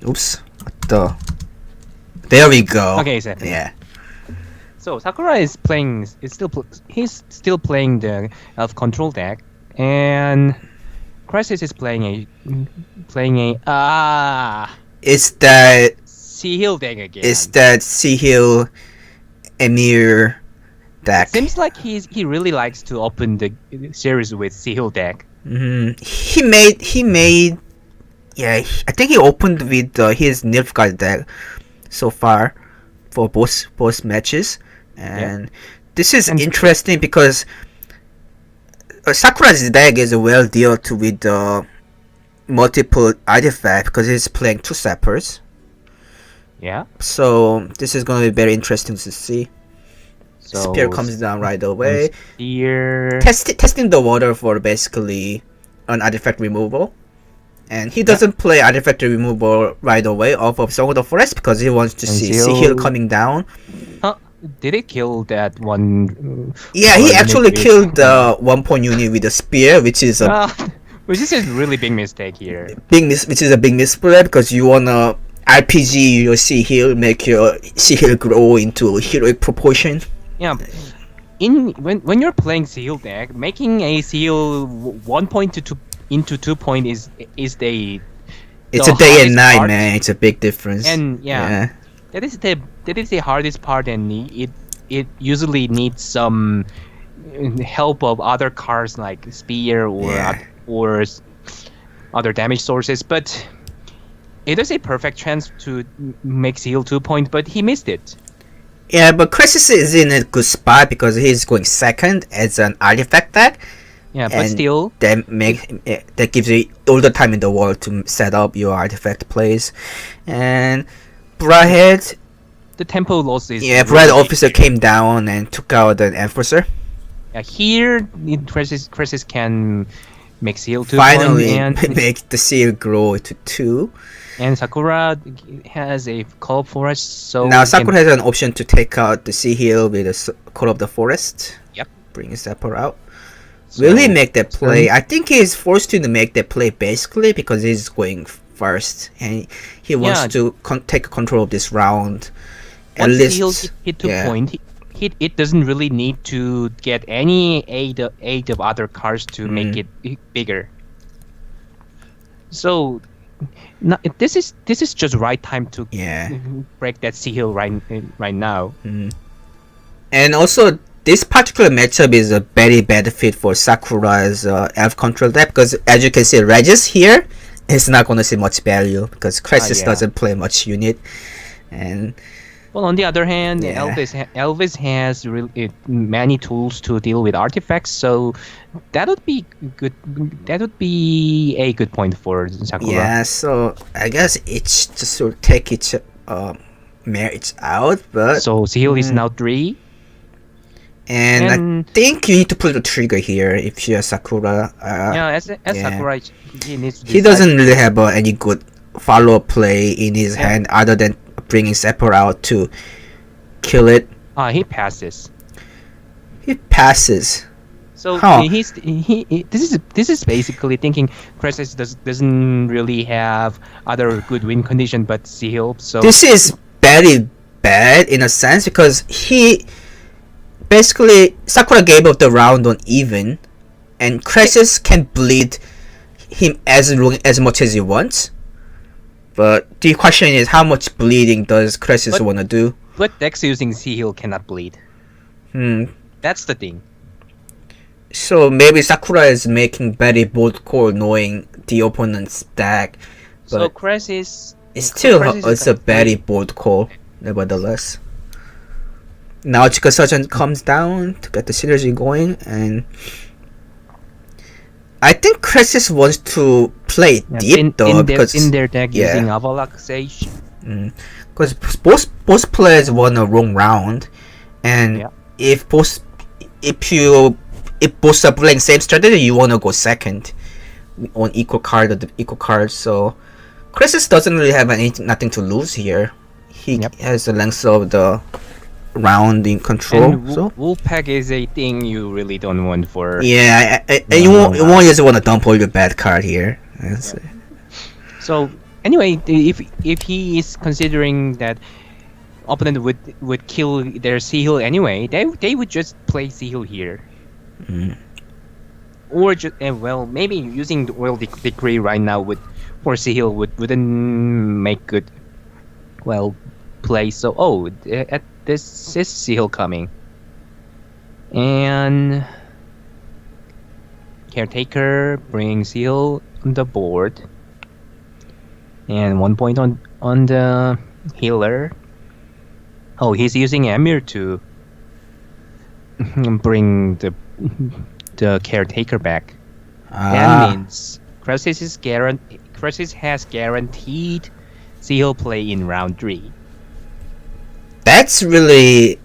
Oops. There we go. Okay, so Yeah. So Sakura is playing. He's still playing the elf control deck, and Cresis is playing a It's that Sea Hill deck again. it's that Sea Emir deck. Seems like he really likes to open the series with Sea Hill deck. He made. Yeah, I think he opened with his Nilfgaard deck so far for both matches, and this is interesting because Sakura's deck is well dealt with multiple artifacts because he's playing 2 sappers. Yeah. So this is going to be very interesting to see. So Spear comes down right away. Spear. Testing the water for basically an artifact removal. And he doesn't play artifact removal right away off of Song of the Forest because he wants to see Sea Hill coming down. Huh? Did it kill that one? Yeah, he actually killed the 1-point unit with a spear, which is a which is a really big mistake here. which is a big misplay because you wanna RPG your Sea Hill, make your Sea Hill grow into heroic proportion. Yeah. When you're playing Sea Hill deck, making a Sea Hill 1 point to 2 point is It's the a day and night, part. man. It's a big difference. And that is the hardest part, and it usually needs some help of other cards like spear or other damage sources. But it is a perfect chance to make Sea Hill 2 point, but he missed it. Yeah, but Cresis is in a good spot because he's going second as an artifact deck. Yeah, but still, that gives you all the time in the world to set up your artifact plays. And Brahead, the tempo loss is Brahead officer came down and took out an enforcer. Yeah, here Cresis can make Sea Hill 2 finally and make the seal grow to 2. And Sakura has a Call of Forest, so now Sakura has an option to take out the Sea Hill with a Call of the Forest. Yep. Bring Sapper out. Will he make that play? I think he's forced to make that play basically because he's going first and he wants to take control of this round. At least least hit 2 point. It doesn't really need to get any aid of other cards to make it bigger. So this is just right time to break that Sea Hill right now. And also this particular matchup is a very bad fit for Sakura's elf control deck because as you can see Regis here is not going to see much value because Cresis doesn't play much unit. And well, on the other hand, Elvis has many tools to deal with artifacts, so that would be good. That would be a good point for Sakura. Yeah, so I guess it's just to take its merits out, but so Sea Hill is now 3. And I think you need to pull the trigger here if you're Sakura. Sakura, he needs to decide. He doesn't really have any good follow-up play in his hand other than bringing Sapper out to kill it. He passes. He passes. So this is basically thinking Cresis doesn't really have other good win condition but Sea Hill. So this is very bad in a sense because he basically Sakura gave up the round on even, and Cresis can bleed him as much as he wants. But the question is, how much bleeding does Cresis want to do? But decks using Sea Hill cannot bleed. That's the thing. So maybe Sakura is making very bold call knowing the opponent's deck. But so Cresis... It's a very bold call, nevertheless. Now Chika Sergeant comes down to get the synergy going, and I think Cresis wants to play deep because in their deck using Avalok Sage. Because both players won a wrong round, and if both are playing same strategy, you wanna go second on equal cards. So Cresis doesn't really have nothing to lose here. He has the length of the round in control. And Wolfpack is a thing you really don't want for. Yeah, you won't just want to dump all your bad card here. So Anyway, if he is considering that opponent would kill their Sihil anyway, they would just play Sihil here. Or just well, maybe using the Oil Decree right now for Sihil wouldn't make good play. So at this is Sihil coming, and Caretaker brings Sihil on the board, and 1 point on the healer. Oh, he's using Emir to bring the Caretaker back. That means Cresis has guaranteed Sihil play in round 3. That's really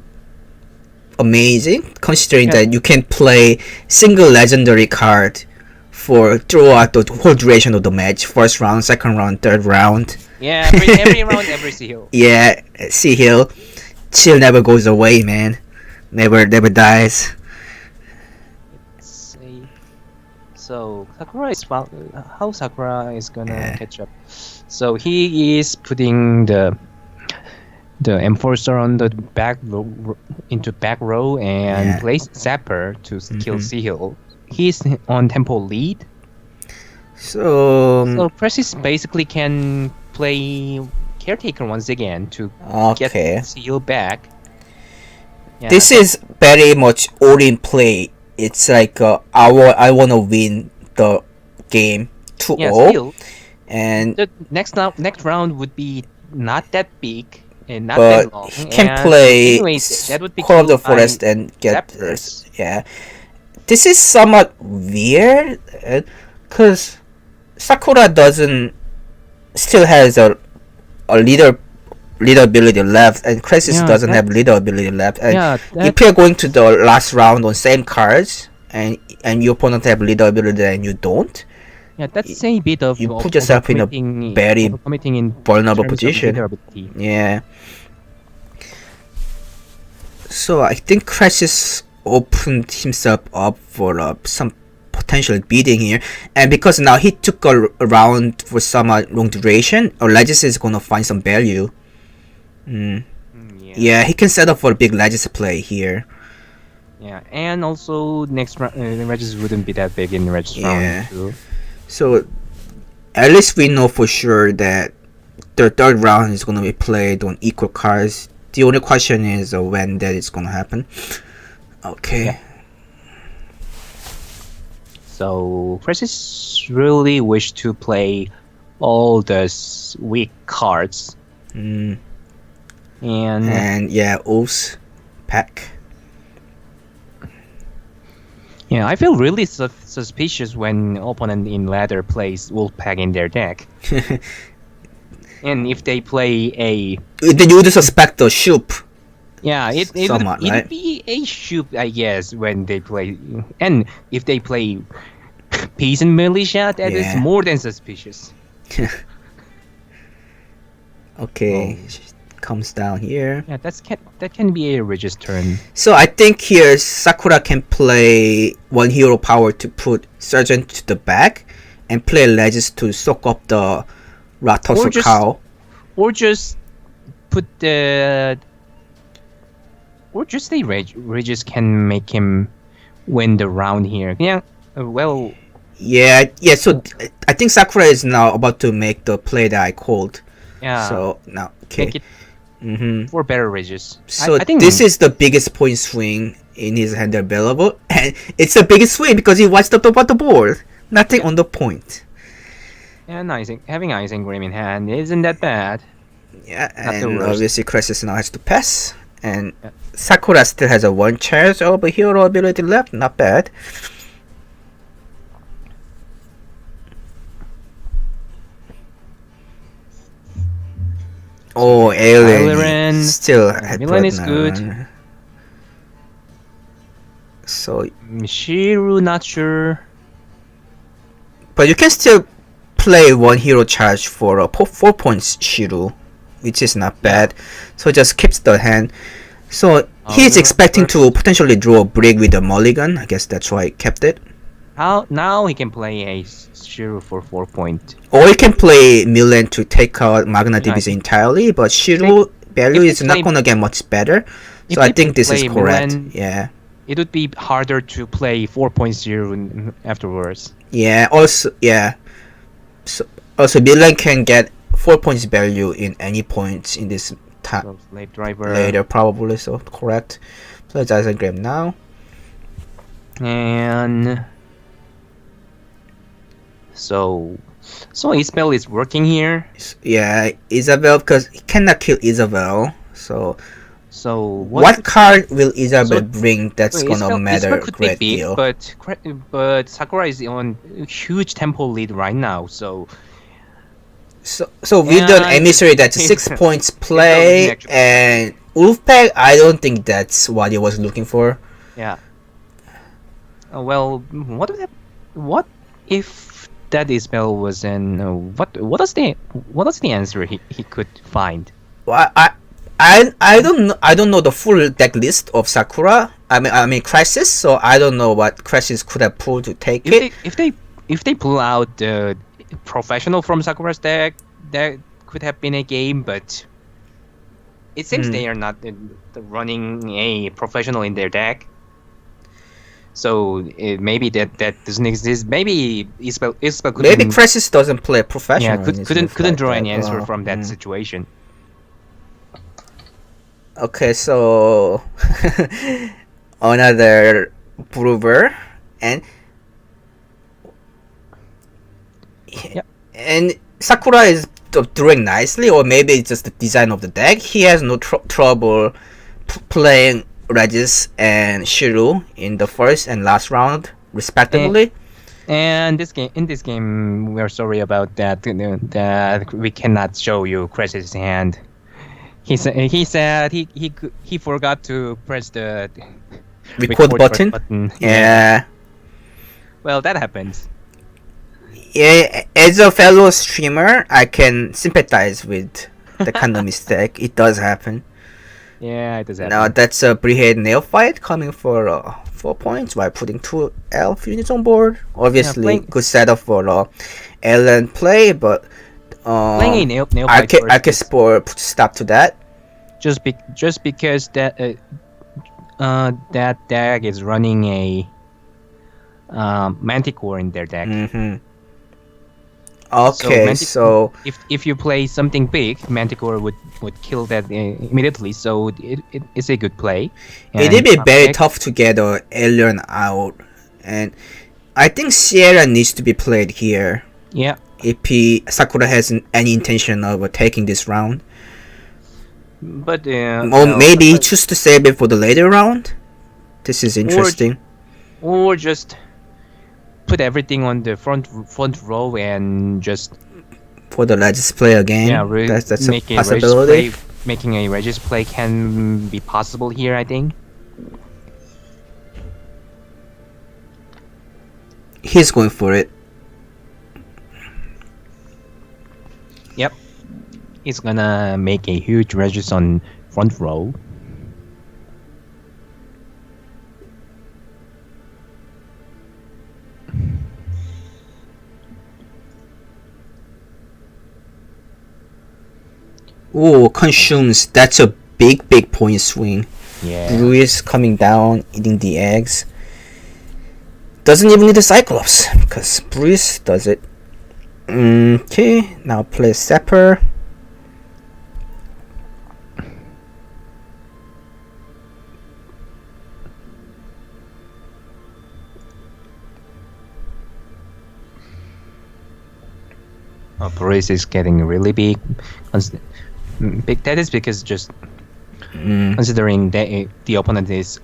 amazing, considering that you can play single legendary card for throughout the whole duration of the match. First round, second round, third round. Yeah, every round, every Sihil. Yeah, Sihil. Chill never goes away, man. Never dies. Let's see. So Sakura is how Sakura is gonna catch up. So he is putting the enforcer on the back row and place Zapper to kill Sihil. He's on tempo lead. So Cresis basically can play Caretaker once again to get Sihil back. Yeah. This is very much all-in play. It's like I wanna win the game 2-0. And the next round would be not that big and not but that long. He can play anyways, that would be Call of the Forest and get this. Yeah. This is somewhat weird because Sakura still has a leader ability left, and Cresis doesn't have leader ability left. And if you're going to the last round on same cards, and your opponent have leader ability and you don't, that's a bit of you put yourself in a very vulnerable position. Yeah. So I think Cresis opened himself up for some potential beating here, and because now he took a round for some long duration, Legis is gonna find some value. Yeah, he can set up for a big Legis play here. Yeah, and also next round, Regis wouldn't be that big in Regis round too. So at least we know for sure that the third round is gonna be played on equal cards. The only question is when that is gonna happen. Okay. Yeah. So Cresis really wish to play all the weak cards. And O's pack. Yeah, I feel really suspicious when opponent in ladder plays Wolfpack in their deck. And if they play then you would suspect the Shoop. Yeah, it would be a Shoop, I guess, when they play. And if they play Peasant Militia, that is more than suspicious. Okay, comes down here. Yeah, that can be a Regis turn. So I think here Sakura can play one hero power to put Sergeant to the back and play Legis to soak up the Ratos cow. Or just put the... Or just the Regis can make him win the round here. Yeah, well... Yeah, so I think Sakura is now about to make the play that I called. Yeah. So now, okay. Make it for better Regis. So I think this is the biggest point swing in his hand available. And it's the biggest swing because he watched up about the board. Nothing on the point. And having Icing Grim in hand isn't that bad. Yeah, and obviously Cresis now has to pass. And Sakura still has a one chance of a hero ability left. Not bad. Oh, Alien still had Milan is good. So Shiru, not sure. But you can still play one hero charge for a 4 points Shiru, which is not bad. So just keeps the hand. So he's expecting to potentially draw a break with a mulligan. I guess that's why he kept it. How now he can play a Shiru for 4 point. Or you can play Milan to take out Magna Yeah, I Division think- entirely, but Shiru value they is not play- gonna get much better. if So I they think this is play correct. Milan- Yeah. It would be harder to play 4.0 afterwards. Yeah, also, yeah. So, also, Milan can get 4 points value in any points in this So Slave Driver. later, probably, so correct. So that's a game now. And so Isabel is working here. Yeah, Isabel, because he cannot kill Isabel. So, So what card will Isabel so- bring that's gonna matter a could great be big, deal? but Sakura is on huge tempo lead right now. So So with an And- emissary that's 6 points play, actually- and Wolfpack, I don't think that's what he was looking for. yeah. Well, what if that Isabel was in? What is the answer he could find? Well, I don't know the full deck list of Sakura. I mean Crisis, so I don't know what Crisis could have pulled to take it. If they pull out the professional from Sakura's deck, that could have been a game, but it seems they are not running a professional in their deck. So maybe that doesn't exist. Maybe Isabel couldn't, Maybe Crisis doesn't play professional. yeah, in his couldn't Wolfpack draw deck. any answer Oh, from that mm. situation. Okay, so another Brewer and Yep. and Sakura is doing nicely, or maybe it's just the design of the deck. He has no trouble playing Regis and Shiru in the first and last round, respectively. And in this game, we're sorry about that. That we cannot show you Cresis' hand. He said he forgot to press the Record button. Yeah. Well, that happens. Yeah, as a fellow streamer, I can sympathize with the kind of mistake. It does happen. Yeah, it does happen. Now that's a Brigade Neophyte coming for 4 points while putting 2 elf units on board. Obviously, playing- good setup for Ellen play, but Playing a Neophyte I can put stop to that. just because that that deck is running a Manticore in their deck. Mm-hmm. Okay, so if you play something big, Manticore would kill that immediately. So it's a good play. it will be very tough to get Alien out, and I think Sierra needs to be played here Yeah, if Sakura has any intention of taking this round. but Or maybe he choose to save it for the later round. This is interesting. or just put everything on the front row and just For the Regis play again, that's a make possibility. Making a Regis play can be possible here, I think. He's going for it. Yep, he's gonna make a huge Regis on front row. Oh, consumes. That's a big point swing. Yeah. Bruce coming down, eating the eggs. Doesn't even need the Cyclops, because Bruce does it. Okay, now play Sepper. Brace is getting really big. Big. That is because just considering the opponent is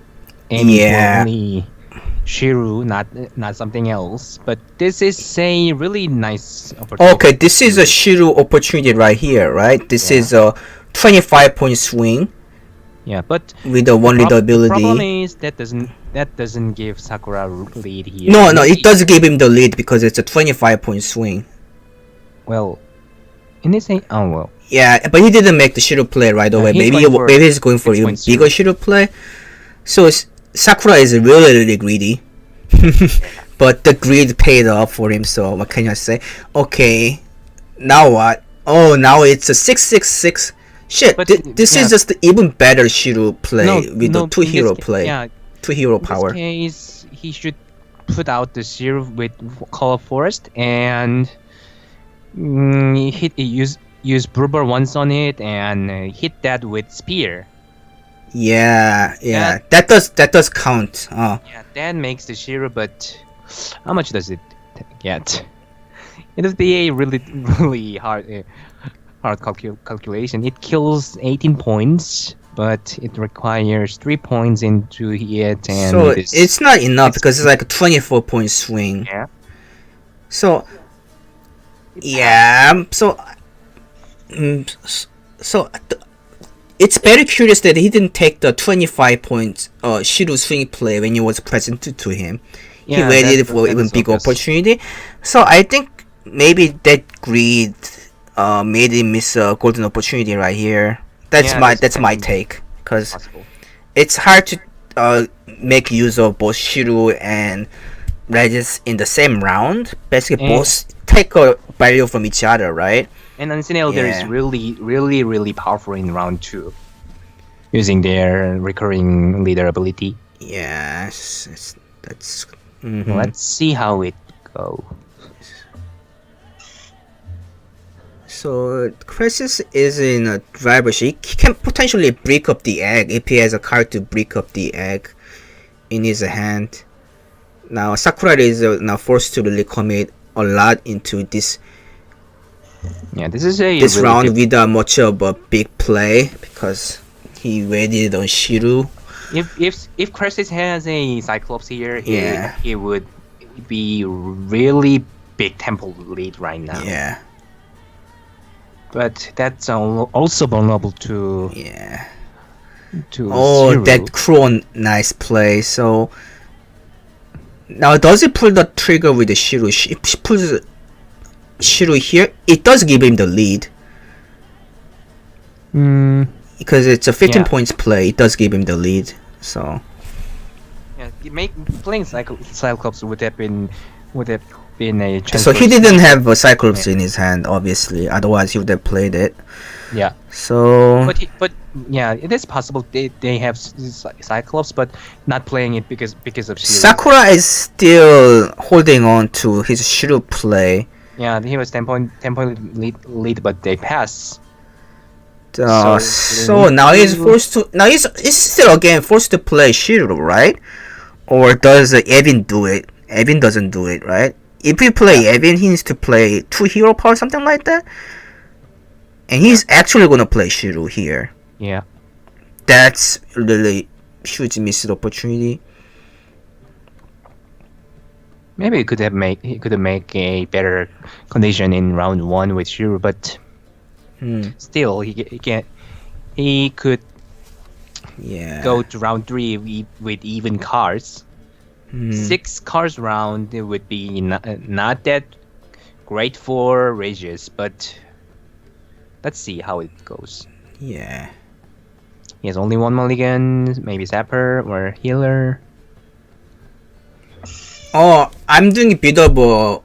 aiming Yeah. for only Shiru, not something else. But this is a really nice opportunity. Okay, this is a Shiru opportunity right here, right? This Yeah. is a 25-point swing Yeah, but with a one leader the problem ability. is that doesn't give Sakura lead here. No, it does give him the lead because it's a 25-point swing. Well, in this well. Yeah, but he didn't make the Shiru play right away. he's Maybe going for maybe he's going for even 6.0. bigger Shiru play. So Sakura is really greedy. but the greed paid off for him. So what can you say? Okay, now what? Oh, now it's a 6-6-6. Shit, But, this yeah. is just even better Shiru play No, with the no, two in this hero ca- play, Yeah, two hero in power. this case, he should put out the zero with Call of Forest and use Brubber once on it and hit that with Spear. Yeah, that does count. Yeah, that makes the Shiro, but how much does it get? It would be a really hard calculation. It kills 18 points, but it requires 3 points into it, and So it is, it's not enough because it's like a 24-point swing. yeah. So It's yeah, so it's very curious that he didn't take the 25 points Shiru swing play when it was presented to him. He Yeah, waited for even was bigger obvious. opportunity. So I think maybe that greed made him miss a golden opportunity right here. That's Yeah, my that's my kind of take, because possible. it's hard to make use of both Shiru and Regis in the same round. Basically, And- both take a value from each other, right? And Unseen Elder is Yeah. really powerful in round 2, using their recurring leader ability. Yes, that's. Let's see how it goes. So Cresis is in a driver's seat. He can potentially break up the egg if he has a card to break up the egg in his hand. Now Sakura is now forced to really commit a lot into this Yeah, this is a this really round diff- without much of a big play because he waited on Shiru. If Cresis has a Cyclops here, Yeah. he would be really big tempo lead right now. Yeah, But that's also vulnerable to yeah. Zero. That Kron, nice play. So now does he pull the trigger with the Shiru? If he pulls Shiru here, it does give him the lead because it's a 15 Yeah. points play. It does give him the lead. So Yeah, playing Cyclops would have been a chance. so for he didn't Cyclops. have a Cyclops in his hand, obviously. Otherwise, he would have played it. Yeah, So but yeah, it is possible they have Cyclops, but not playing it because of Shiru. Sakura is still holding on to his Shiru play. Yeah, he was 10 point lead, but they pass. So So, now he's forced to. Now he's still again forced to play Shiru, right? Or does Evin do it? Evin doesn't do it, right? If we play Evin, he needs to play 2 hero power, something like that. And he's actually gonna play Shiru here. Yeah. That's really huge missed opportunity. Maybe he could have make a better condition in round 1 with Shiru, but still he could Yeah. go to round 3 with even cards. Hmm. 6 cards round it would be not that great for Regis, but let's see how it goes. Yeah. He has only 1 mulligan, maybe Zapper or Healer. Oh, I'm doing a bit of a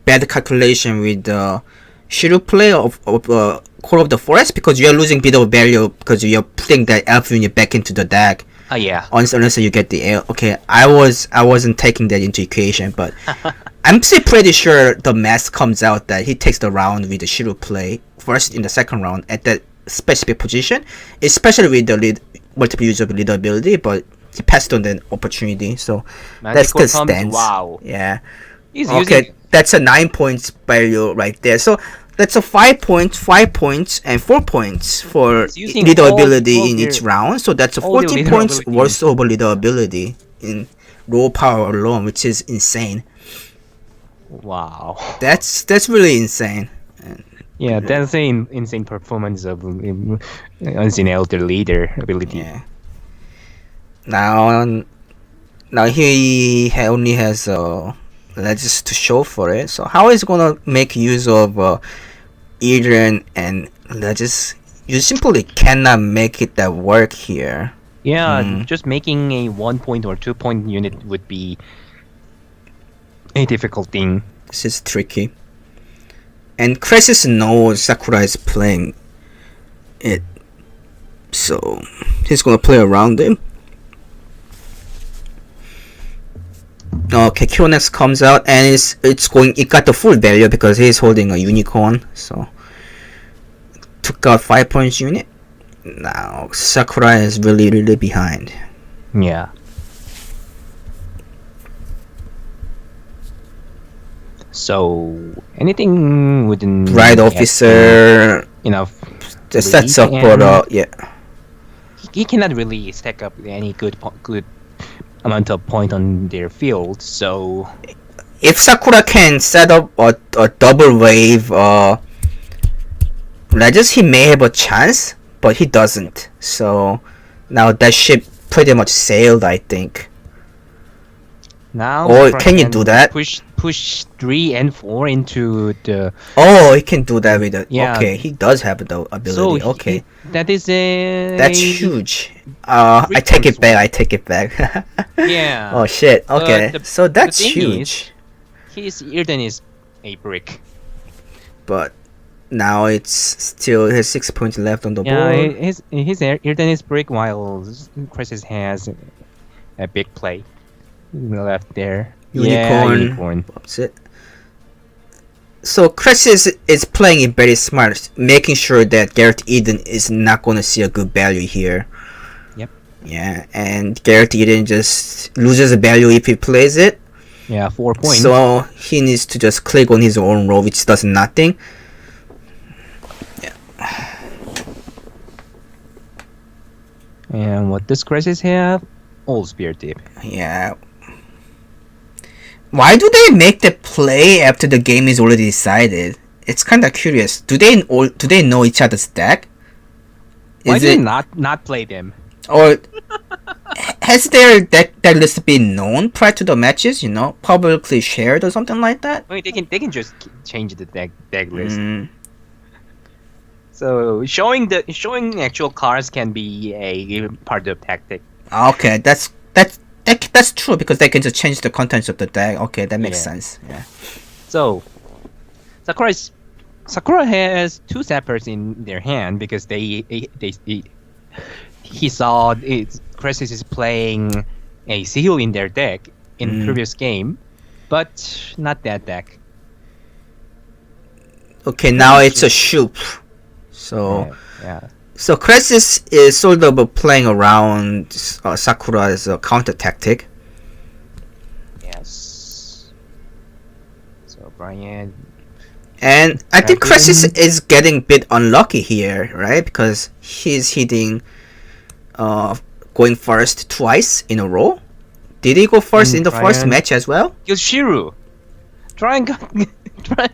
bad calculation with the Shiru play of Core of the Forest because you're losing bit of value because you're putting that elf unit back into the deck. Oh yeah. Unless you get the elf. Okay, I wasn't taking that into equation, but I'm still pretty sure the math comes out that he takes the round with the Shiru play first in the second round at that specific position, especially with the multiple use of leader ability, but he passed on that opportunity, so that's the Manticore comes, stance. wow. Yeah. He's Okay, using that's a 9 points value right there. So that's a 5 points, 5 points, and 4 points for He's using leader all ability in their- each round. So that's a all their 14 leader points ability. worth of leader ability in raw power alone, which is insane. wow. That's really insane. Yeah, that's an insane performance of Unseen Elder leader ability. Yeah. Now he only has legends to show for it. So how is he gonna make use of Eden and legends? You simply cannot make it that work here. Yeah, just making a 1 point or 2 point unit would be a difficult thing. This is tricky. And Cresis knows Sakura is playing it, so he's gonna play around him. Okay, Kyonex comes out and it got the full value because he's holding a unicorn, so took out 5 points unit. Now Sakura is really behind. Yeah. So anything within Right officer enough the sets up lead, for and yeah. he cannot really stack up any good amount of point on their field. So If Sakura can set up a double wave Regis, he may have a chance, but he doesn't. So now that ship pretty much sailed, I think. now Oh, Sakura can you do that? Push 3 and 4 into the. Oh, he can do that with it. Yeah. Okay, he does have the ability. So okay, that is a. that's huge. I take it back. I take it back. Yeah. Oh shit. Okay, so that's thing huge. His Irden is a brick. But now it's still has 6 points left on the Yeah, board. his Irden is brick while Crisis has a big play left there. Yeah, Unicorn. unicorn. That's it. So Cresis is playing it very smart, making sure that Garrett Eden is not gonna see a good value here. Yep. Yeah, and Garrett Eden just loses a value if he plays it. Yeah, 4 points. So he needs to just click on his own row, which does nothing. And what does Crisis have? All spear tip. Yeah. Why do they make the play after the game is already decided? It's kind of curious. Do they know each other's deck? Why Is do it you not play them? or has their deck list been known prior to the matches? You know, publicly shared or something like that? I mean, they can just change the deck list. Mm, So showing actual cards can be a part of tactic. okay, that's true because they can just change the contents of the deck. Okay, that makes Yeah. sense. Yeah. So Sakura has 2 zappers in their hand because he saw Crisis is playing a seal in their deck in the previous game, but not that deck. Okay, now it's a shoop. So. Yeah. So Cresis is sort of playing around Sakura's counter tactic. Yes. So Brian. And I think Dragon. Cresis is getting a bit unlucky here, right? Because he's hitting going first twice in a row. Did he go first in the first Brian. match as well? Kill Shiru. Try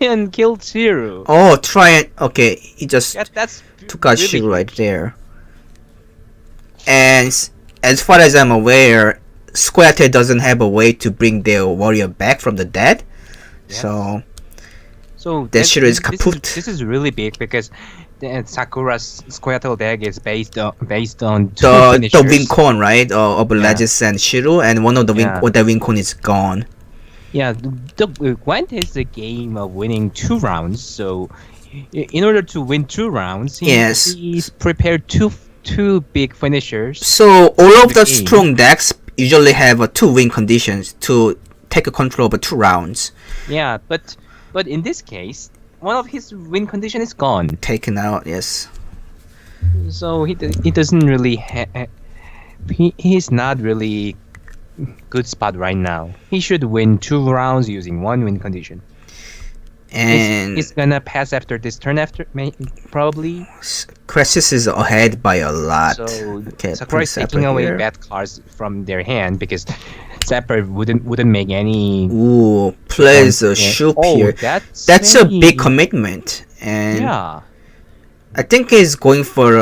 and kill Shiru. Oh, try it. Okay, he just That's took out really Shiru right there. And as far as I'm aware, Square doesn't have a way to bring their warrior back from the dead. Yes. So that Shiru is kaput. This is really big because Sakura's Squirtle deck is based on two the finishers. Wincon, right? Of Legis and Shiru, and one of the Yeah. the Wincon is gone. Yeah, the Gwent is a game of winning 2 rounds. So, in order to win 2 rounds, he's prepared two big finishers. So all of the game. strong decks usually have 2 win conditions to take control over 2 rounds. Yeah, but in this case, one of his win condition is gone. Taken out, yes. So he doesn't really he's not really good spot right now. He should win 2 rounds using 1 win condition. And He's gonna pass after this turn probably. Cresis is ahead by a lot. So Okay, Sakura is put taking Zapper away here. bad cards from their hand because Zapper wouldn't make any. Ooh, plays a Yeah. shoop Oh, here. that's a very- big commitment, and Yeah. I think he's going for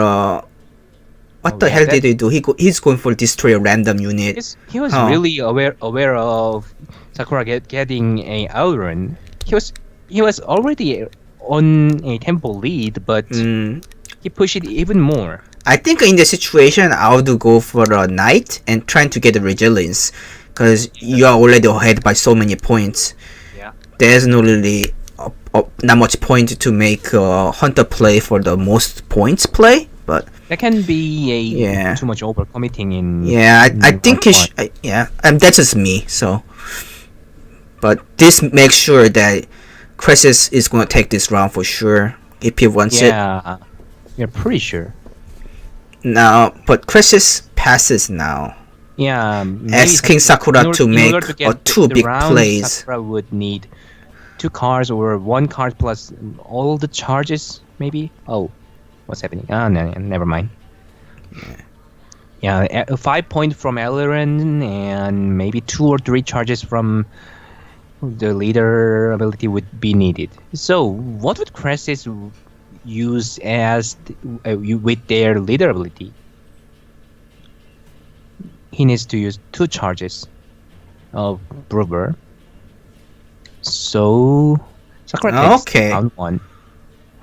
what the yeah, hell that- did he do? He's going for destroy a random unit. He was Huh. really aware of Sakura getting a outrun. He was already on a tempo lead, but he pushed it even more. I think in this situation I would go for a knight and trying to get the resilience, because you are already ahead by so many points. Yeah. There's no really not much point to make Hunter play for the most points play, but That can be a Yeah. too much overcommitting in. yeah, I in think round he one. yeah, that's just me. So, but this makes sure that Cresis is gonna take this round for sure if he wants it. Yeah, you're pretty sure. Now, but Cresis passes now, Yeah, maybe asking Sakura to in make order to get two the big round, plays. Sakura would need 2 cards or 1 card plus all the charges, maybe. Oh, what's happening? Ah, no, never mind. Yeah, 5 points from Elren and maybe 2 or 3 charges from the leader ability would be needed. So, what would Cresis use as with their leader ability? He needs to use 2 charges of Brewer. So, Sakura takes Okay. round 1.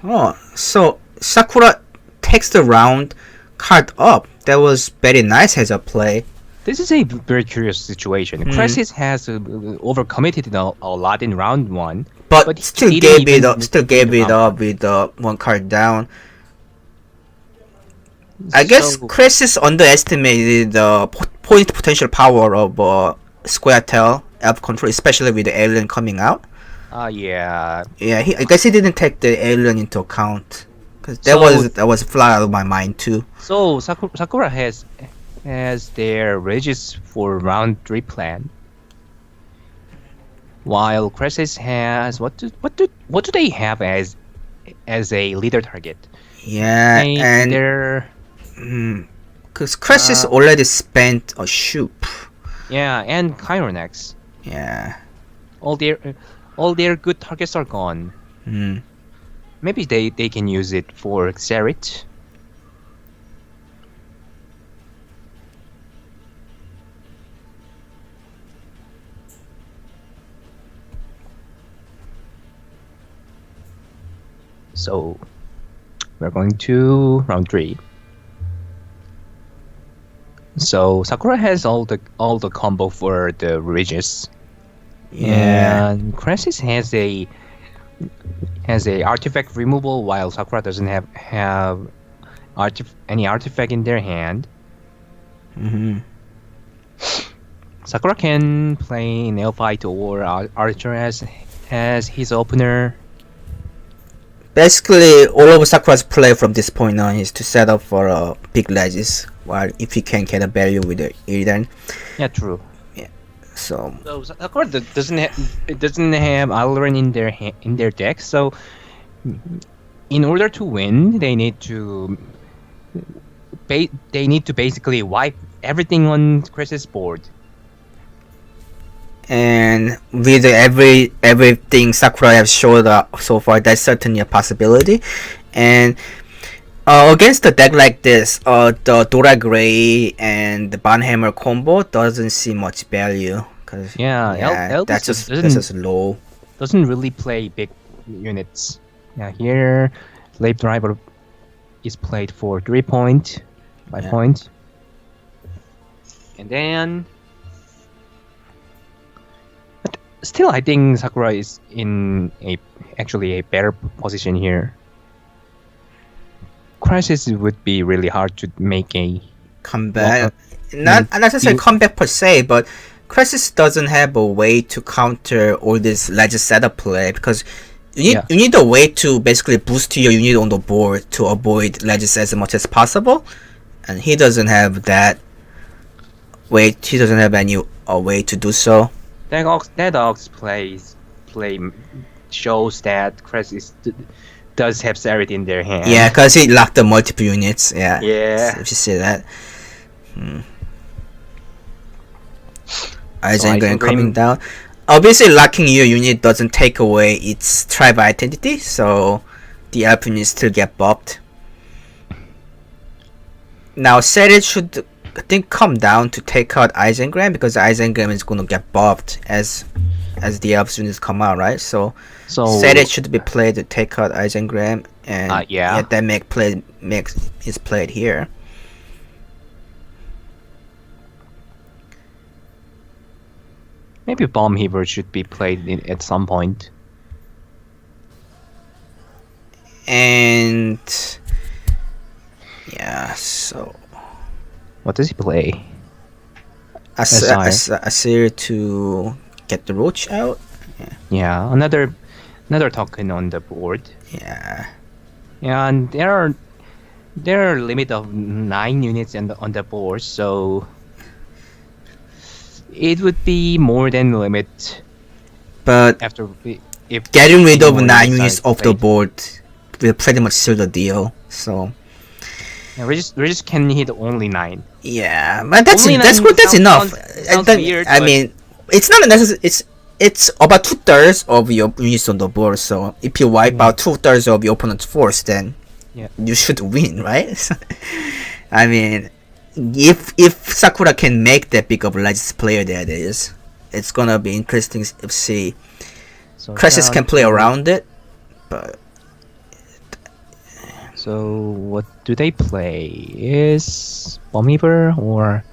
Oh, so Sakura takes the round card up. That was very nice as a play. This is a very curious situation. Cresis has overcommitted a lot in round 1, But he still didn't gave it even up. Still gave it up with one card down. I guess So- Cresis underestimated the point potential power of Square Tail Elf Control, especially with the alien coming out. Yeah. Yeah, I guess he didn't take the alien into account, because that So- was fly out of my mind too. So Sakura has their Regis for round 3 plan, while Cresis has what do they have as a leader target? Yeah, and They're because Cresis already spent a shoop. yeah, and Chironex. Yeah. All their good targets are gone. Mm. Maybe they can use it for Xerit. So we're going to round 3. So Sakura has all the combo for the Regis. Yeah. And Cresis has a artifact removal, while Sakura doesn't have any artifact in their hand. Mm-hmm. Sakura can play Neophyte or Archer as his opener. Basically, all of Sakura's play from this point on is to set up for big ledges, while if he can get a value with the Illidan. Yeah, true. So So Sakura doesn't have Alluran in their deck. So in order to win, they need to basically wipe everything on Chris's board. and with everything Sakura has showed so far, that's certainly a possibility. And against a deck like this, the Dora Gray and the Banhammer combo doesn't see much value, because Eldest that's just doesn't low. really play big units. Yeah, here Slave Driver is played for 3 point, 5 Yeah. point, and then. But still, I think Sakura is in actually a better position here. Crisis would be really hard to make a Comeback, not necessarily comeback per se, but Cresis doesn't have a way to counter all this ledger setup play, because you need a way to basically boost your unit on the board to avoid ledges as much as possible, and he doesn't have that way. He doesn't have any way to do so. Deadog's play shows that Crisis does have Sarit in their hand. Yeah, because he locked the multiple units. Yeah. Yeah. So if you see that. Eisengram coming down. Obviously, locking your unit doesn't take away its tribe identity, so the elf units still get buffed. Now, Sarit should, I think, come down to take out Eisengram, because Eisengram is going to get buffed as the elf units come out, right? So Sarit should be played to take out Eisengram, and that is played here. Maybe Bomb Heaver should be played at some point. And yeah, so What does he play? Asir to get the roach out. Yeah, another token on the board. Yeah. And there are limit of 9 units on the board, so it would be more than limit. But After if getting rid of more 9 units off the played. board will pretty much seal the deal. So Yeah, Regis can hit only 9. yeah, but that's Only that's nine good. That's enough. sounds weird, I but- mean, it's not necessary. It's about 2/3 of your units on the board. So if you wipe out 2/3 of your opponent's force, then Yeah. you should win, right? I mean, if Sakura can make that big of a Legends player that is, it's gonna be interesting to see. So Cresis can play around it, but So what do they play? Is Bomb Heaver or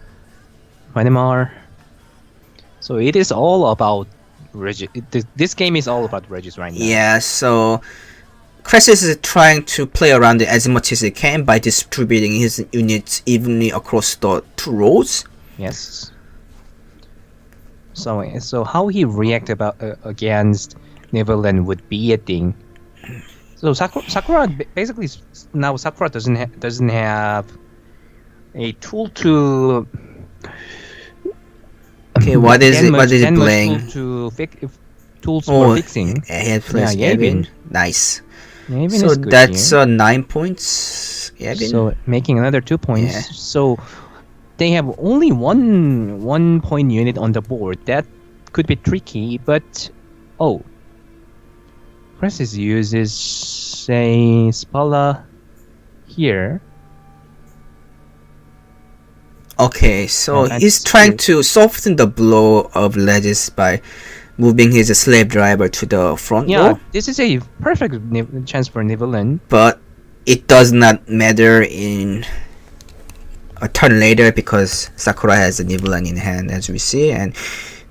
Vanemar? So it is all about Regis. This game is all about Regis right now. yeah. So Cresis is trying to play around it as much as he can by distributing his units evenly across the 2 rows. Yes. So how he react against Neverland would be a thing. So Sakura basically now Sakura doesn't have a tool to. Okay, what is that it? much- What is that it much playing? Tools for fixing. He plays Yeah, Yevin. Yevin. Nice. Yevin So is good that's here. 9 points. Yevin. So making another 2 points. Yeah. So they have only one point unit on the board. That could be tricky, but Cresis uses say Spala here. Okay, so And he's that's trying good. to soften the blow of Legis by moving his slave driver to the front Yeah, row, this is a perfect chance for Neverland. but it does not matter in a turn later because Sakura has a Nivelan in hand, as we see, and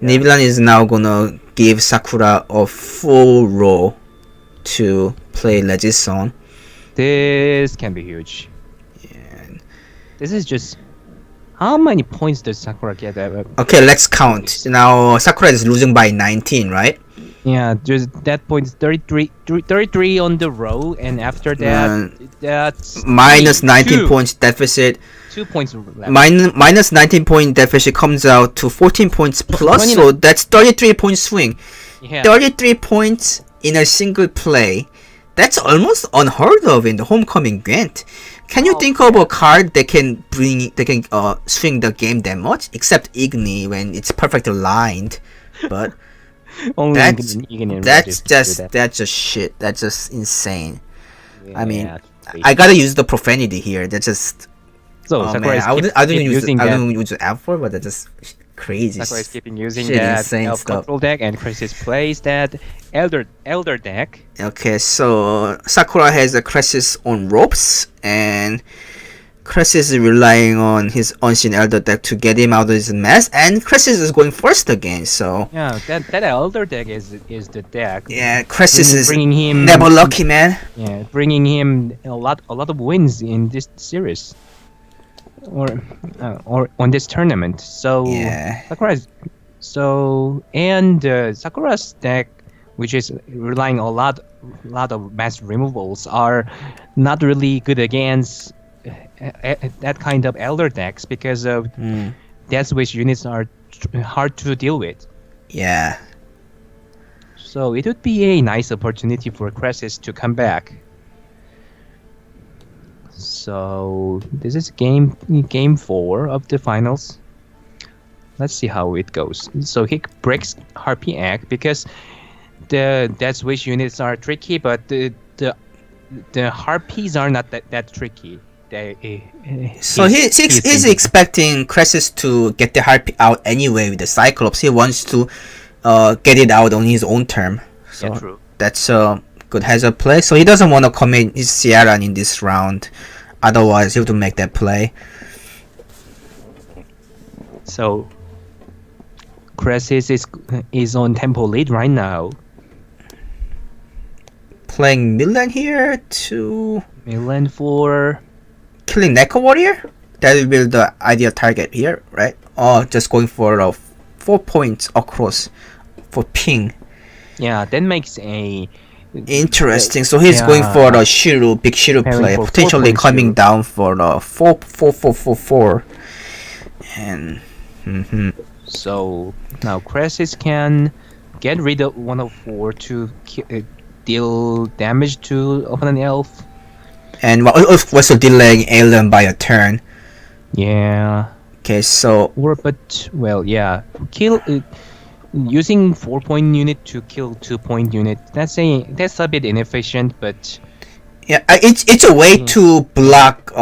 Nivelan is now gonna give Sakura a full row to play Legis on. This can be huge. And This is just how many points does Sakura get? okay, let's count. Now Sakura is losing by 19, right? Yeah, just that point is 33 on the row, and after that, that's Minus 19 two. points deficit. 2 points left. Minus 19 point deficit comes out to 14 points plus, 29. so that's 33 point swing. Yeah. 33 points in a single play. That's almost unheard of in the homecoming Gwent. Can you Oh, think of a card that can swing the game that much? Except Igni when it's perfectly lined. But Only that's Egan and that's Regis can do just that. that's just shit. That's just insane. I mean, Yeah, I gotta use the profanity here. That's just so oh Sakura man, is I don't keep use using I that. don't use the app for, but that's just crazy. Sakura is keeping using shit, that insane elf stuff. control deck, and Cresis plays that elder deck. Okay, so Sakura has a Cresis on ropes, and Cresis is relying on his Unseen Elder deck to get him out of his mess, and Cresis is going first again, so Yeah, that elder deck is the deck. yeah, Cresis is Bringing him never lucky, man. Yeah, bringing him a lot of wins in this series, or on this tournament. So Yeah. Sakura's deck, which is relying a lot of mass removals, are not really good against that kind of elder decks because of death switch units are hard to deal with. Yeah. So it would be a nice opportunity for Cresis to come back. So this is game 4 of the finals. Let's see how it goes. So he breaks Harpy Egg because the death switch units are tricky, but the Harpies are not that tricky. So he's expecting Cresis to get the Harpy out anyway with the Cyclops. He wants to get it out on his own term. So Yeah, true. that's a good hazard play. So he doesn't want to commit his Sierra in this round. Otherwise, he would make that play. So Cresis is on tempo lead right now. Playing Milan here to Milan for killing Neko Warrior. That will be the ideal target here, right? Or just going for 4 points across for ping. yeah, that makes a Interesting. So he's going for a Shiru, big Shiru Preparing play, for potentially 4 points coming Shiru. down for the 4. And So now Cresis can get rid of 104 to deal damage to opponent elf. and also delaying Alien by a turn. Yeah. Okay, so Or but well, yeah. Kill using 4-point unit to kill 2-point unit. That's a bit inefficient, but yeah, it's a way to block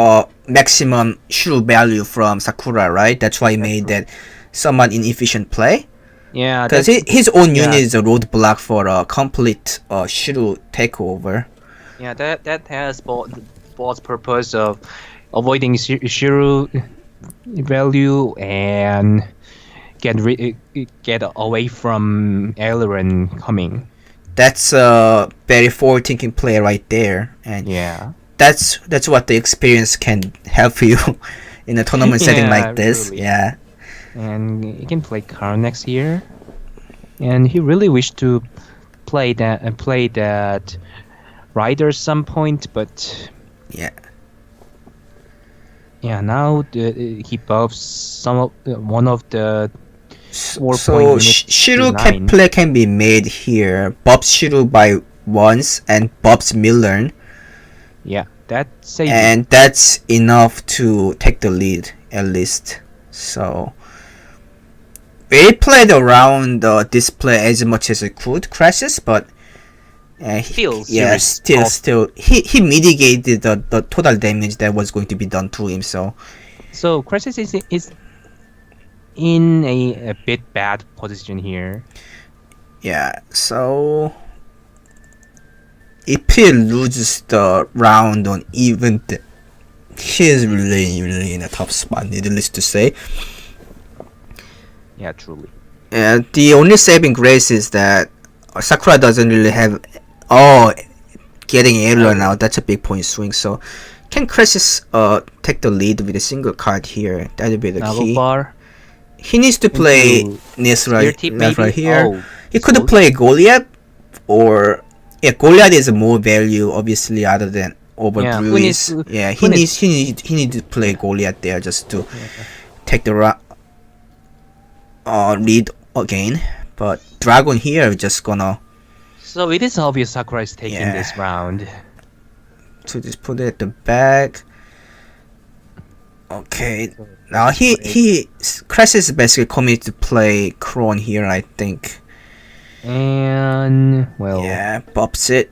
maximum Shiru value from Sakura, right? That's why he made that somewhat inefficient play. yeah, Because that's his own yeah. unit is a roadblock for a complete Shiru takeover. yeah that has both purpose of avoiding Shiru value and get away from Aileron coming. That's a very forward-thinking play right there, and Yeah. that's what the experience can help you in a tournament setting Yeah, like this. truly. Yeah, And he can play Car next year, and he really wished to play that rider some point, but yeah. yeah, now he buffs one of the 4-point So units Shiru to 9. play can be made here. Bobs Shiru by once and Bobs Millern, Yeah, that's a and that's enough to take the lead at least. So we played around the display as much as we could, Cresis, but Still yeah, serious. still he mitigated the total damage that was going to be done to him. So So Cresis is in a bit bad position here. yeah, so if he loses the round on even, he is really in a tough spot, needless to say. Yeah, truly. The only saving grace is that Sakura doesn't really have. Oh, getting Aerial out, that's a big point swing. So, can Cresis take the lead with a single card here? That would be the key. Nagelbar. He needs to play Into Nisra Spear tip, right maybe? here. Oh, He could so- play Goliath, or yeah, Goliath is more value obviously other than over Yeah, who Bruce. needs to- Yeah, who he needs to play Goliath there just to take the lead again. But Dragon here just gonna So it is obvious Sakura is taking Yeah. this round. to just put it at the back. Okay, So now Cresis is basically committed to play Kron here, I think. And well, Yeah, pops it.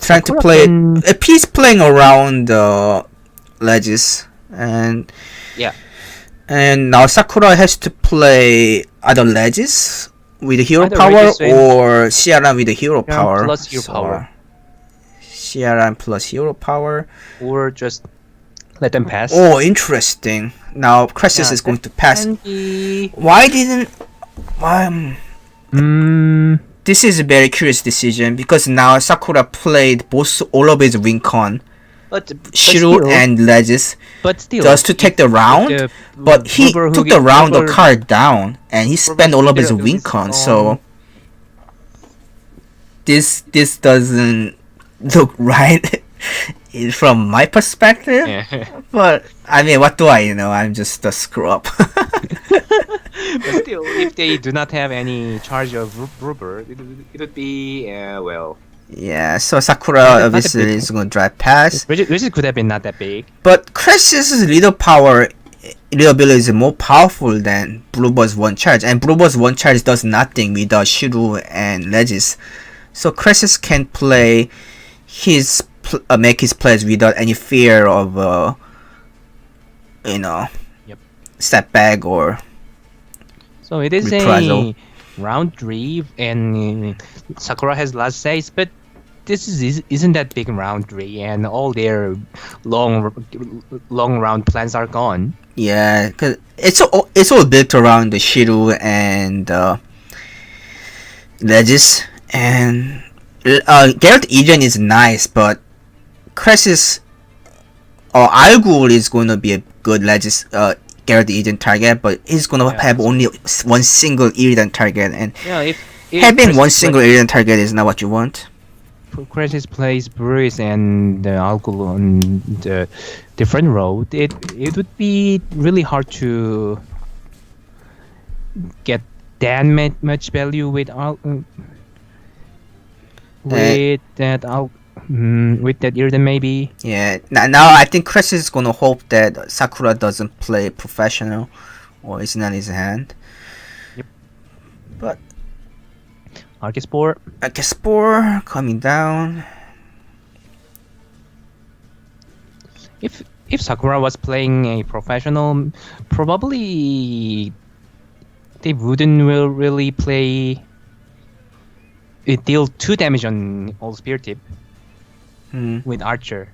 Trying to Sakura play can- a piece playing around the ledges, and Yeah. and now Sakura has to play other ledges with hero Either power Regis and- or Ciaran with the hero power. plus hero power. Ciaran plus hero power. or just let them pass. Oh, interesting. Now Cresis Yeah, is going to pass. And he, Why didn't? This is a very curious decision because now Sakura played all of his win con, but Shiru still, and ledges but still, just to take the round. the But he Gruber who took get- the round the Gruber- card down and he spent all of his Gruber win is con. on- So this doesn't look right from my perspective. Yeah. But I mean, what do I know? I'm just a screw up. But still, if they do not have any charge of Gruber, it would be well. Yeah, so Sakura Not a obviously big- is gonna drive past. Which could have been not that big. But Cresis's leader ability is more powerful than Bruber's one charge, and Bruber's one charge does nothing without Shiru and Regis. So Cresis can play make his plays without any fear of Yep. setback or So it is reprisal. a round 3, and Sakura has last says, but isn't that big round 3, and all their long round plans are gone. Yeah, cause it's all built around the Shiru and Legis, and Garrett Egen is nice, but Cresis or Argul is going to be a good Legis Garrett Eden target, but he's going to have only one single Eden target, and if having Cresis one single Eden target is not what you want. Cresis plays Bruce and Argul on the different road, it would be really hard to get that much value with that Irden maybe. Yeah, now I think Chris is gonna hope that Sakura doesn't play professional, or it's not his hand. Yep. But Arcespore coming down. If Sakura was playing a professional, probably they wouldn't really play. It deal 2 damage on all spear tip with Archer.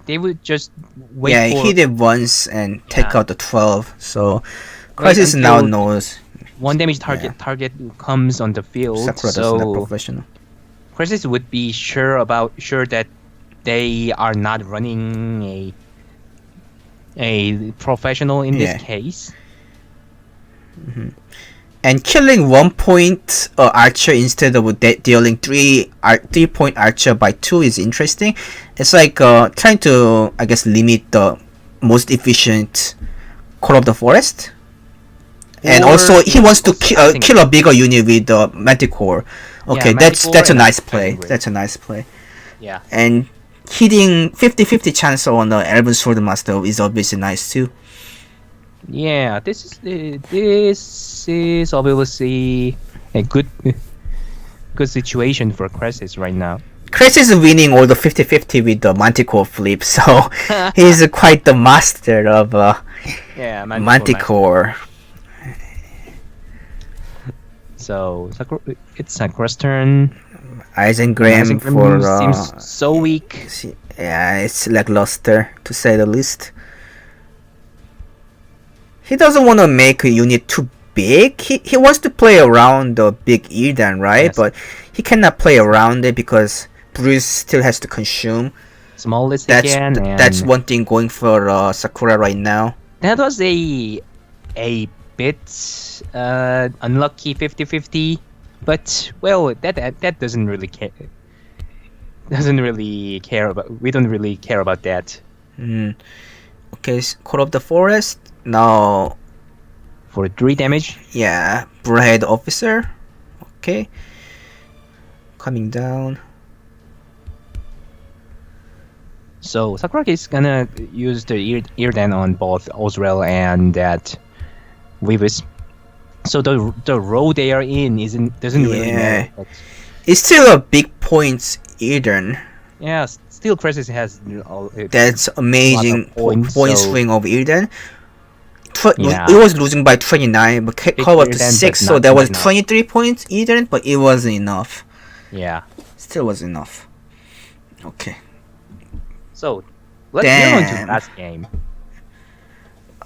They would just wait. Yeah, he hit it once and take out the 12. So Crisis now knows 1 damage target comes on the field. Sakura doesn't have professional. Crisis would be sure that they are not running a professional in this case. And killing 1 point archer instead of dealing 3 point archer by 2 is interesting. It's like trying to, I guess, limit the most efficient Core of the Forest. And also he wants to kill a bigger unit with the Manticore. Okay, that's a nice play. That's a nice play. Yeah. And hitting 50-50 chance on the Elven Swordmaster is obviously nice too. Yeah, this is obviously a good situation for Cresis right now. Cresis is winning all the 50-50 with the Manticore flip, so he's quite the master of Manticore. So it's Sakura's turn. Eisengram for seems so weak. Yeah, it's lackluster to say the least. He doesn't want to make a unit too big. He wants to play around the big Ildan, right? Yes. But he cannot play around it because Bruce still has to consume. Smallest that's again. That's one thing going for Sakura right now. That was a bit unlucky 50-50, but well, that doesn't really care. Doesn't really care about. We don't really care about that. Okay, Core of the Forest now for 3 damage. Yeah, Bride Officer. Okay, coming down. So Sakura is gonna use the Irden on both Osrel and that Weavis. So the road they are in doesn't really matter. It's still a big points Irden. Yeah, still Cresis has that's amazing point swing of Irden. It was losing by 29, but covered to 6, so that was 23 points Irden, but it wasn't enough. Yeah, still wasn't enough. Okay. So let's get on to the last game.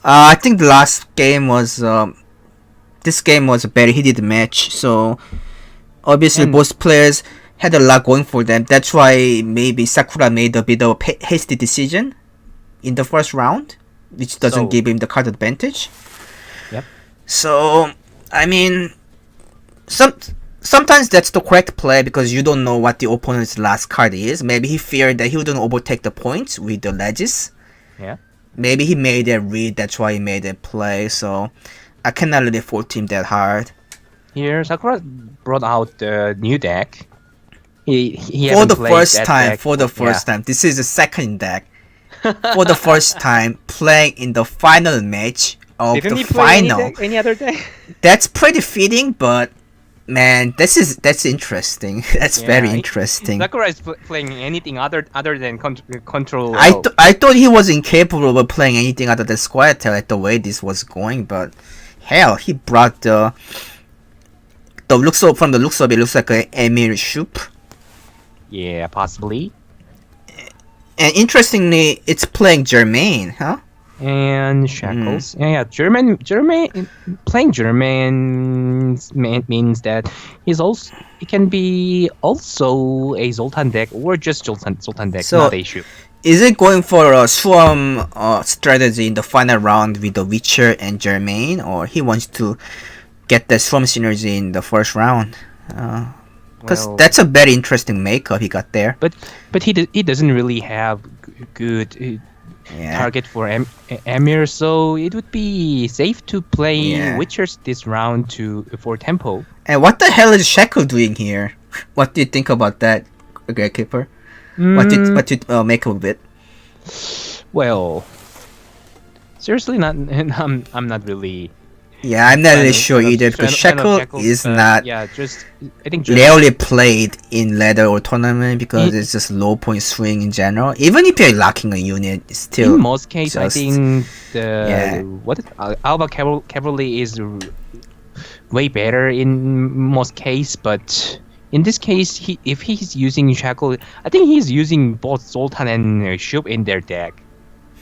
I think the last game was this game was a very heated match. So obviously both players had a lot going for them. That's why maybe Sakura made a bit of a hasty decision in the first round, which doesn't give him the card advantage. Yep. So I mean, sometimes that's the correct play because you don't know what the opponent's last card is. Maybe he feared that he wouldn't overtake the points with the Legis. Yeah. Maybe he made a read, that's why he made a play. So I cannot really fault him that hard. Here, Sakura brought out the new deck. He for the first time. This is the second deck. For the first time, playing in the final match of Didn't the he play final. Any other deck? That's pretty fitting, but man, that's interesting. That's very interesting. Sakura is playing anything other than control. I thought he was incapable of playing anything other than Squirtle at the way this was going, but hell, he brought from the looks of it looks like an Emir Shoop. Yeah, possibly. And interestingly, it's playing Germain, huh? And shackles. Yeah, German playing German means that it can be also a Zoltan deck or just Zoltan deck, So, not a shoe. Is it going for a swarm strategy in the final round with the Witcher and Germain, or he wants to get the swarm synergy in the first round? Because that's a very interesting makeup he got there. But he doesn't really have good target for Emir, so it would be safe to play Witchers this round for tempo. And what the hell is Shackle doing here? What do you think about that, Gravekper? What did make of it? Well, seriously, I'm not really. Yeah, I'm not really sure either, because Shackle is not I think rarely played in ladder or tournament because it's just low point swing in general. Even if you're locking a unit, it's still in most cases I think Alba Cavalry is way better in most case, but in this case, if he's using Shackle, I think he's using both Zoltan and Shub in their deck.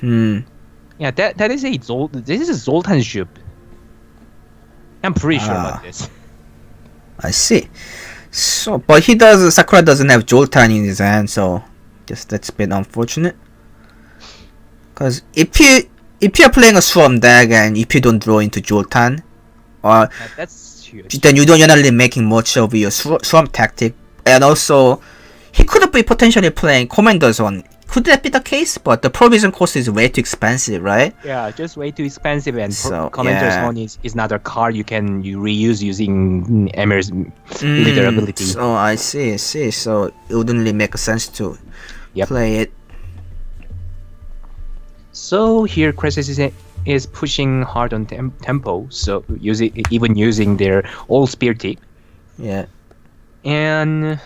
Yeah, that is this is a Zoltan Shub. I'm pretty sure about this. I see. So, but Sakura doesn't have Joltan in his hand, so guess that's a bit unfortunate. Because if you're playing a Swarm deck and if you don't draw into Joltan, that's huge. Then you're not really making much of your Swarm tactic, and also he could be potentially playing Commander Zone. Could that be the case? But the provision cost is way too expensive, right? Yeah, just way too expensive, and Commander Zone is not a card you reuse using Emir's leader ability. So I see. So it wouldn't really make sense to play it. So here Cresis is pushing hard on tempo, so even using their old spear tip. Yeah. And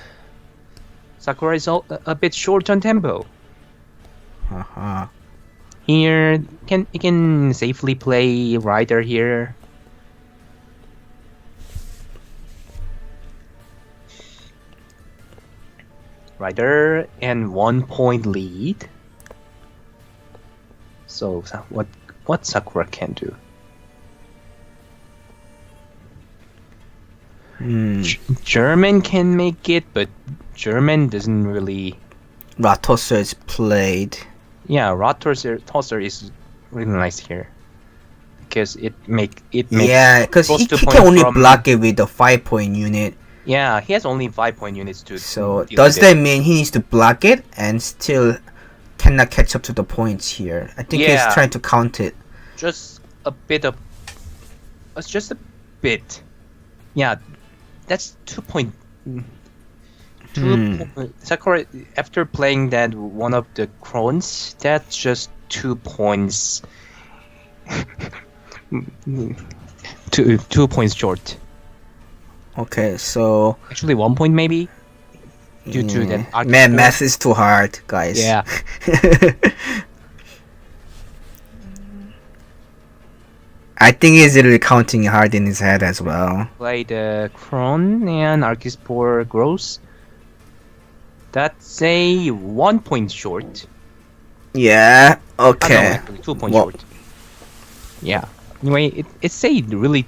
Sakura is a bit short on tempo. Here he can safely play Rider here. Rider and 1 point lead. So what Sakura can do? German can make it, but German doesn't really. Ratosser is played. Yeah, Tosser is really nice here because it makes because he can only block it with a 5-point unit. Yeah, he has only 5-point units to. So does that mean he needs to block it and still cannot catch up to the points here? I think he's trying to count it. Just a bit. Yeah, that's 2 point. Sakura, after playing that one of the crones, that's just 2 points. 2 points short. Okay, so actually 1 point maybe. Due to that. Man, math is too hard, guys. Yeah. I think he's really counting hard in his head as well. Play the Kron and Archispore grows. That's a 1 point short. Yeah, okay. No, actually 2 points short. Yeah. Anyway, it's a really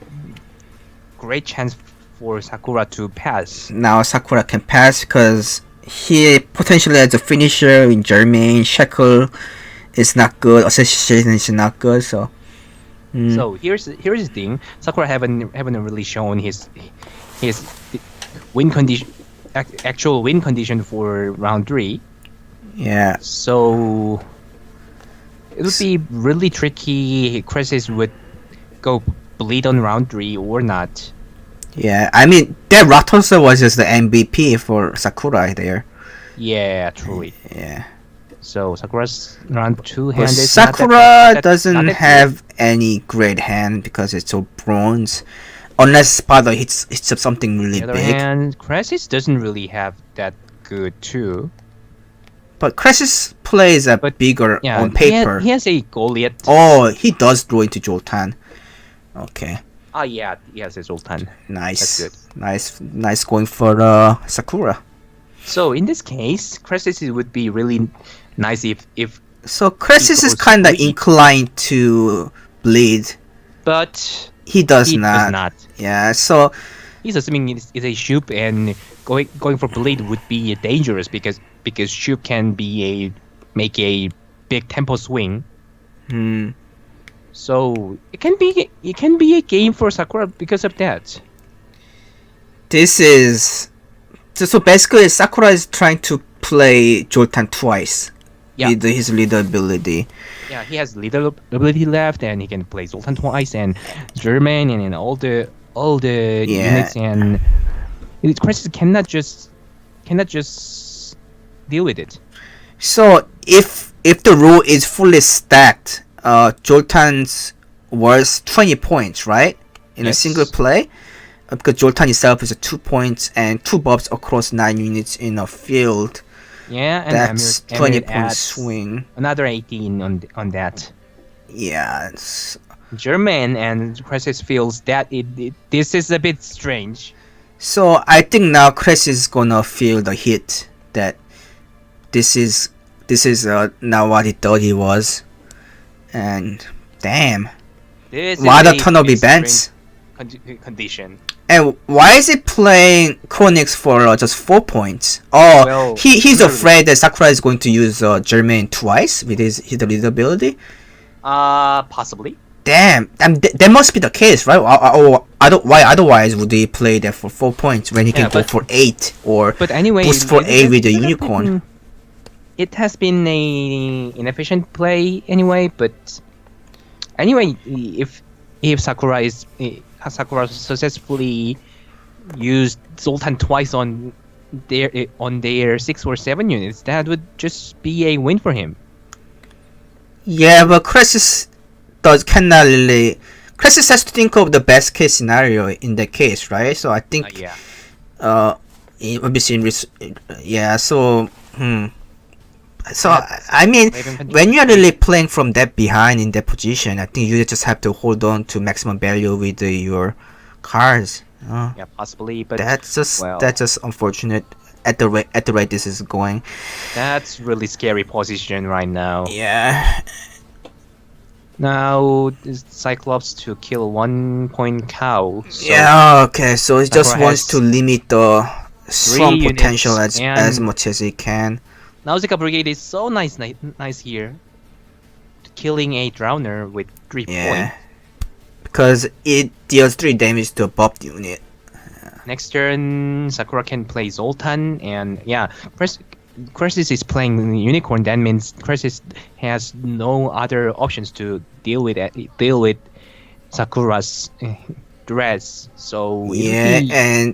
great chance for Sakura to pass. Now Sakura can pass because he potentially has a finisher in Germain. Shackle is not good. Assassination is not good. So. So here's the thing. Sakura haven't really shown his win condition. Actual win condition for round 3. Yeah. So it would be really tricky. Cresis would go bleed on round 3 or not. Yeah, I mean that Ratosser was just the MVP for Sakura there. Yeah, truly. Yeah. So Sakura's round 2 hand is Sakura doesn't have any great hand because it's so bronze. Unless Spada hits up something really big. And Cresis doesn't really have that good too. But Cresis plays bigger on paper. He has a Goliath. Oh, he does draw into Joltan. Okay. Ah, yeah, he has a Zoltan. Nice. That's good. Nice going for Sakura. So in this case, Cresis would be really nice if So Cresis is goes kind of three. inclined to bleed. but He does he not. does not. Yeah. So He's assuming it's a shoop, and going for bleed would be dangerous because shoop can make a big tempo swing. hmm. So it can be a game for Sakura because of that. This is so basically Sakura is trying to play Joltan twice Yeah. with his leader ability. Yeah, he has leader ability left, and he can play Zoltan twice and German and all the Yeah. units, and Cresis cannot just deal with it. So if the rule is fully stacked, Joltan's worth 20 points, right? In a Yes. single play. Because Joltan itself is 2 points and 2 buffs across 9 units in a field. Yeah, and That's Emir 20 point adds swing. another 18 on that. Yeah. German and Cresis feels that this is a bit strange. So I think now Chris is gonna feel the hit that this is not what he thought he was. And damn. This What is a ton of bit events. strange condition. And why is he playing Chronix for just 4 points? Oh, Well, he's clearly- afraid that Sakura is going to use Germain twice with his leader ability. Possibly. Damn, that must be the case, right? Why otherwise would he play that for 4 points when he can Yeah, go but- for 8 or But anyway, boost for it 8 has- with the it has unicorn? been- It has been a inefficient play anyway, but anyway, if Sakura successfully used Zoltan twice on their 6 or 7 units, that would just be a win for him. Yeah, but Cresis cannot really. Cresis has to think of the best case scenario in that case, right? So I think Yeah. obviously yeah. So So That's I mean, even when you're really playing from that behind in that position, I think you just have to hold on to maximum value with your cards. Yeah, possibly, but That's just well. unfortunate at the rate this is going. that's really scary position right now. Yeah. Now is Cyclops to kill 1 point cow. So Yeah. Okay. So it just Sakura wants has to limit the strong units potential as and- much as it can. Nausicaa Brigade is so nice here. Killing a Drowner with 3 Yeah. points. Because it deals 3 damage to a buffed unit. Next turn, Sakura can play Zoltan, and yeah, Cresis is playing Unicorn. That means Cresis has no other options to deal with Sakura's dress. So it would Yeah, be- and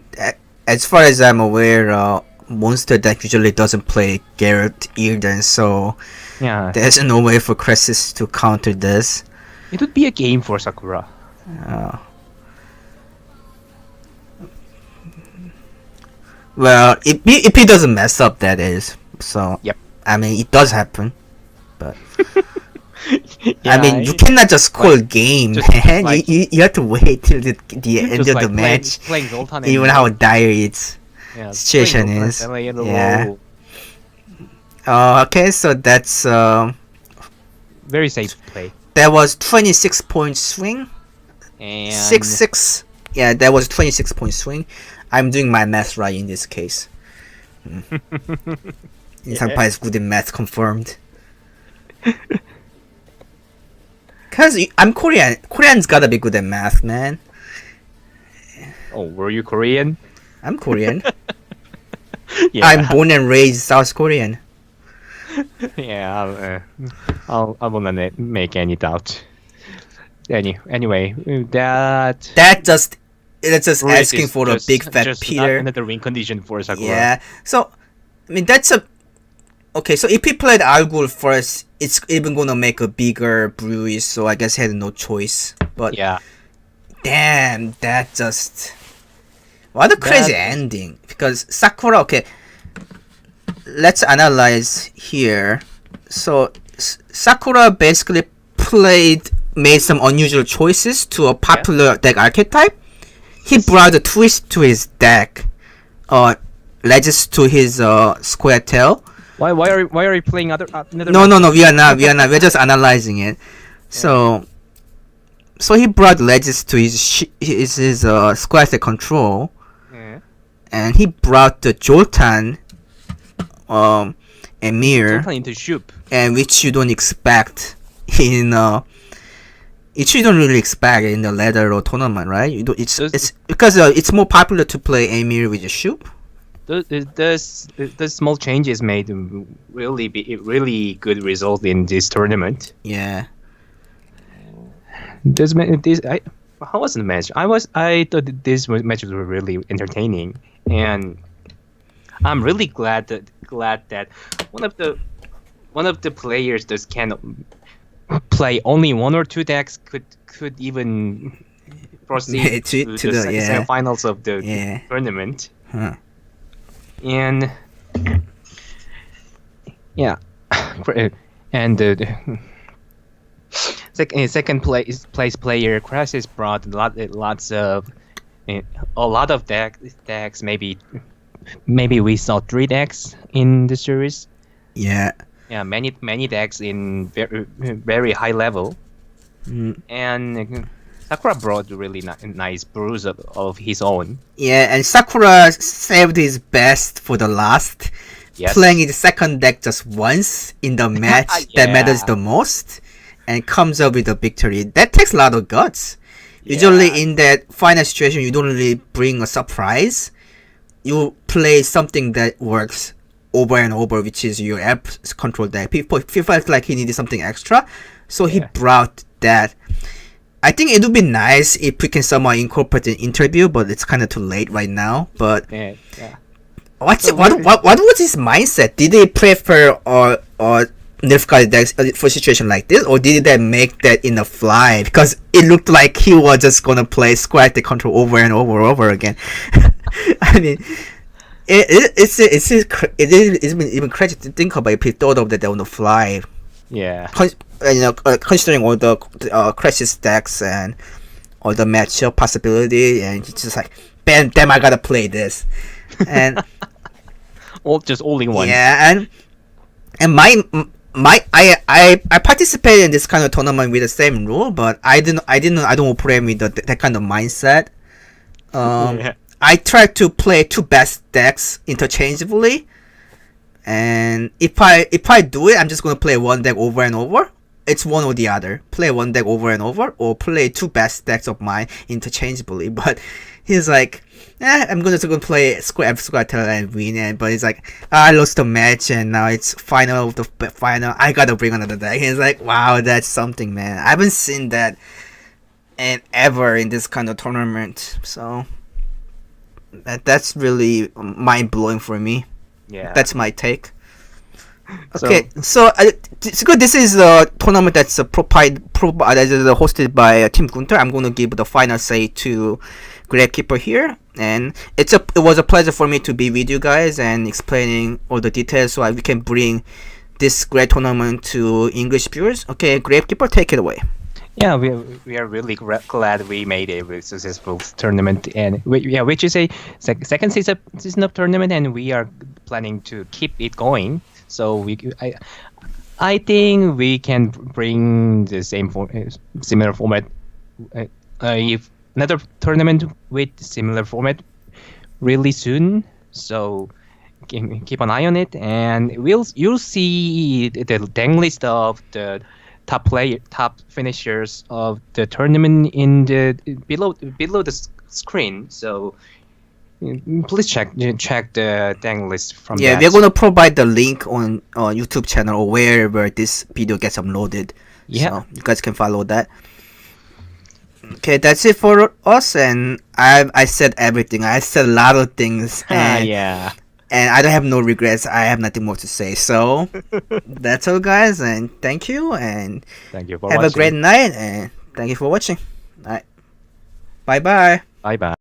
as far as I'm aware, monster deck usually doesn't play Garrett either, so yeah, there's no way for Cresis to counter this. it would be a game for Sakura. Well, if he doesn't mess up, that is. So Yep. I mean, it does happen, but Yeah, I mean, you cannot just call like- game, just man. like- you have to wait till the end just of like the match, playing Zoltan, even how dire it's. yeah, situation playing Zoltan is. family in a Yeah. row. Okay, so that's Very safe play. that was 26 point swing. And 6-6. Yeah, that was 26 point swing. I'm doing my math right in this case. Insangpha is good in math, confirmed. Cause I'm Korean. Koreans gotta be good at math, man. Oh, were you Korean? I'm Korean. Yeah. I'm born and raised South Korean. Yeah, I will not make any doubt. Anyway, that's That's just asking for a big fat just Peter. another win condition for Sakura. Yeah. So, I mean, that's a. Okay, so if he played Argul first, it's even gonna make a bigger bruise, so I guess he had no choice. But Yeah. damn, that just. What a crazy That- ending. Because Sakura, okay. Let's analyze here. So, Sakura basically made some unusual choices to a popular deck archetype. He brought a twist to his deck. ledges to his square tail. Why are you playing another? No, we are not. We're just analyzing it. So he brought ledges to his square tail control, and he brought the Joltan, Emir, into Shoop. and which you don't expect in you don't really expect in the ladder or tournament, right? You don't. It's because it's more popular to play Emir with a Shoop. The small changes made really good result in this tournament. Yeah. How was the match? I thought these matches were really entertaining, and I'm really glad that one of the players that can play only one or two decks could even proceed to the semifinals of the tournament. Huh. And yeah, and the second place player Cresis brought a lot of decks. Maybe we saw 3 decks in the series. Yeah. Yeah, many decks in very high level. And Sakura brought really nice brews of his own. Yeah, and Sakura saved his best for the last, playing his second deck just once in the match that matters the most, and comes up with a victory. That takes a lot of guts. Usually in that final situation, you don't really bring a surprise. You play something that works over and over, which is your app control deck. He felt like he needed something extra, so he brought that. I think it would be nice if we can somehow incorporate an interview, but it's kind of too late right now. But what was his mindset? Did he prefer or nerf card decks for a situation like this, or did they make that in the fly? Because it looked like he was just gonna play square deck control over and over again. I mean, it's even crazy to think about if he thought of that on the fly. Yeah. Considering all the Cresis decks and all the matchup possibility, and he's just like, bam, I gotta play this, and just only one. Yeah, and I participated in this kind of tournament with the same rule, but I don't operate with that kind of mindset. I try to play 2 best decks interchangeably, and if I do it, I'm just gonna play one deck over and over. It's one or the other. Play one deck over and over, or play 2 best decks of mine interchangeably. But he's like, I'm gonna play square tail and win it. But he's like, I lost the match, and now it's final of the final. I gotta bring another deck. He's like, wow, that's something, man. I haven't seen that ever in this kind of tournament. So that's really mind blowing for me. Yeah, that's my take. Okay, so it's good. This is a tournament that's hosted by Team Gaunter. I'm going to give the final say to Gravekper here, and it was a pleasure for me to be with you guys and explaining all the details so we can bring this great tournament to English viewers. Okay, Gravekper, take it away. Yeah, we are really glad we made a successful tournament, and which is a second season of tournament, and we are planning to keep it going. So I think we can bring the similar format, if another tournament with similar format really soon. So keep an eye on it, and you'll see the rank list of the top finishers of the tournament in the below the screen. So please check the rank list from that. We're gonna provide the link on YouTube channel or wherever this video gets uploaded. So you guys can follow that. Okay, that's it for us, and I said everything. I said a lot of things, and and I don't have no regrets. I have nothing more to say. So that's all, guys, and thank you, and thank you for have watching. a great night, and thank you for watching. All right, bye bye. Bye bye.